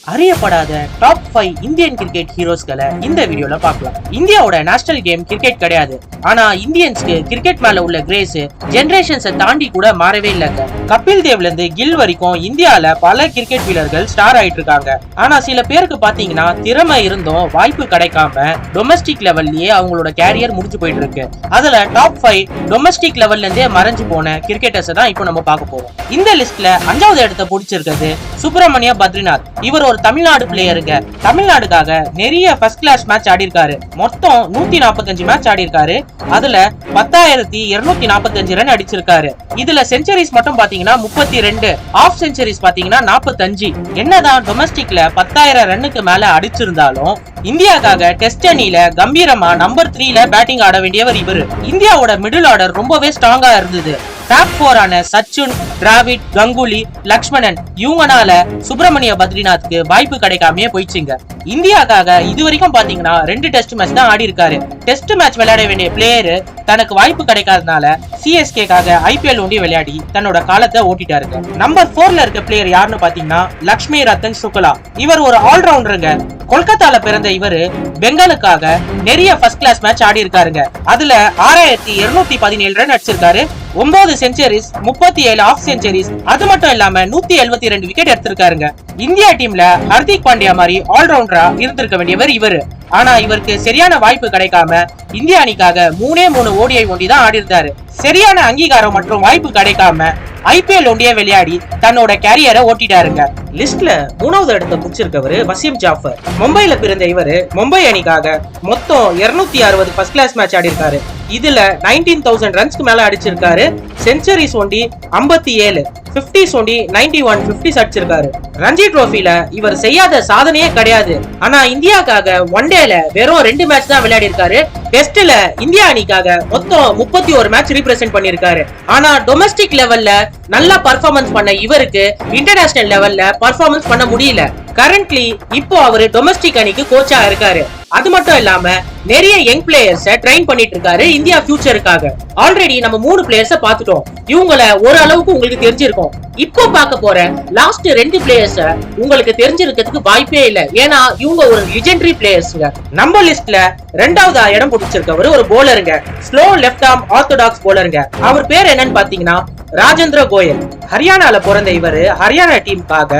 அறியப்படாத top 5 Indian cricket ஹீரோஸ்களை இந்த வீடியோல பார்க்கலாம். இந்தியாவோட நேஷனல் கேம் கிரிக்கெட் கிடையாது. ஆனா இந்தியன்ஸ்க்கு கிரிக்கெட் மேல உள்ள கிரேஸ் ஜெனரேஷன்ஸை தாண்டி கூட மாறவே இல்லைங்க. கபில் தேவ்ல இருந்து கில் வரைக்கும் இந்தியால பல கிரிக்கெட் வீரர்கள் ஸ்டார் ஆயிட்டு இருக்காங்க. ஆனா சில பேருக்கு பாத்தீங்கன்னா திறமை இருந்தும் வாய்ப்பு கிடைக்காம டொமஸ்டிக் லெவல்லயே அவங்களோட கேரியர் முடிஞ்சு போயிட்டு இருக்கு. அதுல டாப் 5 டொமஸ்டிக் லெவல்ல இருந்தே மறைஞ்சு போன கிரிக்கெட்டர்ஸ் தான் இப்போ நம்ம பார்க்க போறோம். இந்த லிஸ்ட்ல 5வது இடத்தை பிடிச்சிருக்கிறது சுப்பிரமணிய பத்ரிநாத். இவர் ஒரு தமிழ்நாடு பிளேயருங்க. தமிழ்நாடுக்காக நிறைய ஃபர்ஸ்ட் கிளாஸ் மேட்ச் ஆடி இருக்காரு. மொத்தம் 145 மேட்ச் ஆடி இருக்காரு. அதுல 10,245 ரன் அடிச்சிருக்காரு. இதுல செஞ்சுரிஸ் மட்டும் பாத்தீங்கன்னா 32, ஆஃப் செஞ்சுரிஸ் பாத்தீங்கன்னா 45. என்னதான் டொமஸ்டிக்ல 10,000 ரன்னுக்கு மேல அடிச்சிருந்தாலும் இந்தியாக்காக டெஸ்ட் அணியில கம்பீரமா நம்பர் 3ல பேட்டிங் ஆட வேண்டியவர் இவரு. இந்தியாவோட மிடில் ஆர்டர் ரொம்பவே ஸ்ட்ராங்கா இருந்தது. டாப் 4 சச்சின், டிராவிட், கங்குலி, லக்ஷ்மணன் இவங்கனால சுப்பிரமணிய பத்ரிநாத்க்கு வாய்ப்பு கிடைக்காமயே போயிடுச்சுங்க. இந்தியாக்காக இது வரைக்கும் பாத்தீங்கன்னா 2 டெஸ்ட் மேட்ச் தான் ஆடி இருக்காரு. டெஸ்ட் மேட்ச் விளையாட வேண்டிய பிளேயர் தனக்கு வாய்ப்பு கிடைக்காதனால சிஎஸ்கேக்காக ஐபிஎல் ஒண்டி விளையாடி தன்னோட காலத்தை ஓட்டிட்டாருங்க. நம்பர் 4ல இருக்க பிளேயர் யாருன்னு பாத்தீங்கன்னா லக்ஷ்மி ரத்தன் சுக்லா. இவர் ஒரு ஆல்ரவுண்டருங்க. கொல்கத்தால பிறந்த இவரு பெங்காலுக்காக நிறைய ஃபர்ஸ்ட் கிளாஸ் மேட்ச் ஆடி இருக்காருங்க. அதுல 6,217 ரன் அடிச்சிருக்காரு. 9 செஞ்சுரிஸ், 37 ஆஃப் செஞ்சுரிஸ். அது மட்டும் இல்லாம 172 விக்கெட் எடுத்திருக்காருங்க. இந்தியா டீம்ல ஹர்திக் பாண்டியா மாதிரி ஆல்ரவுண்டரா இருந்திருக்க வேண்டியவர் இவரு. ஆனா இவருக்கு சரியான வாய்ப்பு கிடைக்காம இந்திய அணிக்காக 3 ஓடிஐ ஒண்டி தான் ஆடி இருந்தாரு. சரியான அங்கீகாரம் மற்றும் வாய்ப்பு கிடைக்காம ஐபிஎல் ஒண்டியே விளையாடி தன்னோட கேரியரை ஓட்டிட்டாருங்க. லிஸ்ட்ல 3வது இடத்தை பிடிச்சிருக்கவரு வசீம் ஜாஃபர். மும்பைல பிறந்த இவரு மும்பை அணிக்காக மொத்தம் 260 ஃபர்ஸ்ட் கிளாஸ் மேட்ச் ஆடி இருக்காரு. இதுல 19,000 ரன்ஸ்க்கு மேல அடிச்சிருக்காரு. செஞ்சுரிஸ் ஒண்டி 57, 50s ஒண்டி 91, 50s அடிச்சிருக்காரு. ரஞ்சி ட்ரோஃபில இவர் செய்யாத சாதனையே கிடையாது. ஆனா இந்தியாக்காக ஒன் டேல வெறும் 2 மேட்ச் தான் விளையாடி இருக்காரு. டெஸ்ட்ல இந்தியா அணிக்காக மொத்தம் 31 மேட்ச் ரீப்ரசென்ட் பண்ணிருக்காரு. ஆனா டொமஸ்டிக் லெவல்ல நல்லா பர்ஃபார்மன்ஸ் பண்ண இவருக்கு இன்டர்நேஷனல் லெவல்ல பர்ஃபார்மன்ஸ் பண்ண முடியல. கரண்ட்லி இப்போ அவரு டொமஸ்டிக் அணிக்கு கோச்சா இருக்காரு. அது மட்டும் இல்லாம நிறைய யங் பிளேயர்ஸ ட்ரெயின் பண்ணிட்டு இருக்காரு இந்தியா ஃபியூச்சருக்காக. ஆல்ரெடி நம்ம 3 பிளேயர்ஸ பாத்துட்டோம். இவங்கள ஓரளவுக்கு உங்களுக்கு தெரிஞ்சிருக்கும். இப்போ பார்க்க போற லாஸ்ட் 2 பிளேயர்ஸ உங்களுக்கு தெரிஞ்சிருக்கிறதுக்கு வாய்ப்பே இல்ல. ஏன்னா இவங்க ஒரு லெஜெண்டரி பிளேயர்ஸ்ங்க. நம்ம லிஸ்ட்ல 2வது இடம் பிடிச்சிருக்கவர் ஒரு போலருங்க. ஸ்லோ லெஃப்ட் ஆர்ம் ஆர்த்தோடாக்ஸ் போலருங்க. அவர் பேர் என்னன்னு பாத்தீங்கன்னா ராஜேந்திர கோயல். ஹரியானால பிறந்த இவரு ஹரியானா டீமுக்காக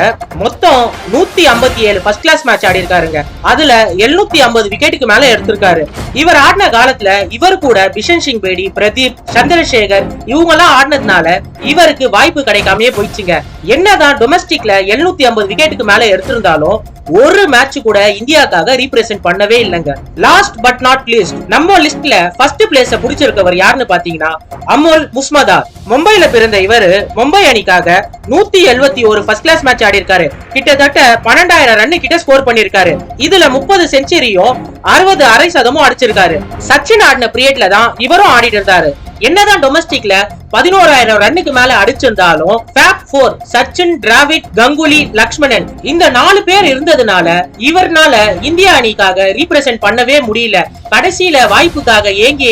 மொத்தம் 157 ஃபர்ஸ்ட் கிளாஸ் மேட்ச் ஆடி இருக்காருங்க. அதுல 750 விக்கெட்டுக்கு மேல எடுத்திருக்காரு. இவர் ஆடின காலத்துல இவர் கூட பிஷன் சிங் பேடி, பிரதீப், சந்திரசேகர் இவங்க எல்லாம் ஆடினதுனால இவருக்கு வாய்ப்பு கிடைக்காமயே போயிடுச்சுங்க. என்னதான் டொமஸ்டிக்ல 750 விக்கெட்டுக்கு மேல எடுத்திருந்தாலும் ஒரு மேட்ச் கூட இந்தியாக்காக ரீப்ரசென்ட் பண்ணவே இல்லைங்க. லாஸ்ட் பட் நாட் லீஸ்ட் நம்ம லிஸ்ட்ல ஃபர்ஸ்ட் பிளேஸ பிடிச்சிருக்கவர் யாருன்னு பாத்தீங்கன்னா அமோல் முஸ்மதார். மும்பைல பிறந்த இவரு மும்பை அணிக்காக 171 ஃபர்ஸ்ட் கிளாஸ் மேட்ச் ஆடி இருக்காரு. கிட்டத்தட்ட 12,000 ரன் கிட்ட ஸ்கோர் பண்ணிருக்காரு. இதுல 30 செஞ்சுரியும் 60 அரை சதமும் அடிச்சிருக்காரு. சச்சின் ஆடின பீரியட்ல தான் இவரும் ஆடிட்டு இருந்தாரு. என்னதான் டொமஸ்டிக்ல 11,000 ரன்னுக்கு மேல அடிச்சிருந்தாலும் டாப் 4 சச்சின், டிராவிட், கங்குலி, லக்ஷ்மணன் இந்த 4 பேர் இருந்ததுனால இவர்னால இந்தியா அணிக்காக ரீப்ரசென்ட் பண்ணவே முடியல. கடைசியில வாய்ப்புக்காக ஏங்கி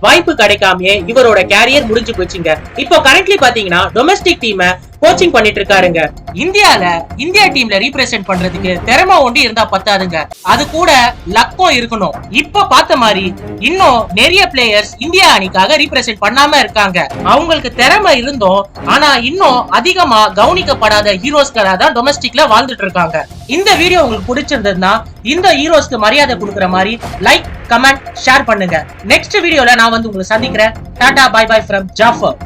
வாய்ப்பு கிடைக்காம இவரோட கேரியர் முடிஞ்சு போச்சுங்க. இப்போ கரண்ட்லி பாத்தீங்கன்னா டொமஸ்டிக் டீமை கோச்சிங் பண்ணிட்டு இருக்காருங்க. இந்தியா டீம்ல ரீப்ரசென்ட் பண்றதுக்கு திறமை ஒண்டி இருந்தா பத்தாதுங்க, அது கூட லக்கும் இருக்கணும். இப்ப பார்த்த மாதிரி இன்னும் நிறைய பிளேயர்ஸ் இந்தியா அணிக்காக ரீப்ரசென்ட் பண்ணாம இருக்காங்க. அவங்களுக்கு திறமை இருந்தோம் ஆனா இன்னும் அதிகமா கவனிக்கப்படாத ஹீரோஸ்களா தான் டொமஸ்டிக்ல வாழ்ந்துட்டு இருக்காங்க. இந்த வீடியோ உங்களுக்கு பிடிச்சிருந்ததுன்னா இந்த ஹீரோஸ்க்கு மரியாதை கொடுக்குற மாதிரி லைக், கமெண்ட், ஷேர் பண்ணுங்க. நெக்ஸ்ட் வீடியோல நான் வந்து உங்களை சந்திக்கிறேன். டாடா, பை பை ஃப்ரம் ஜாஃபர்.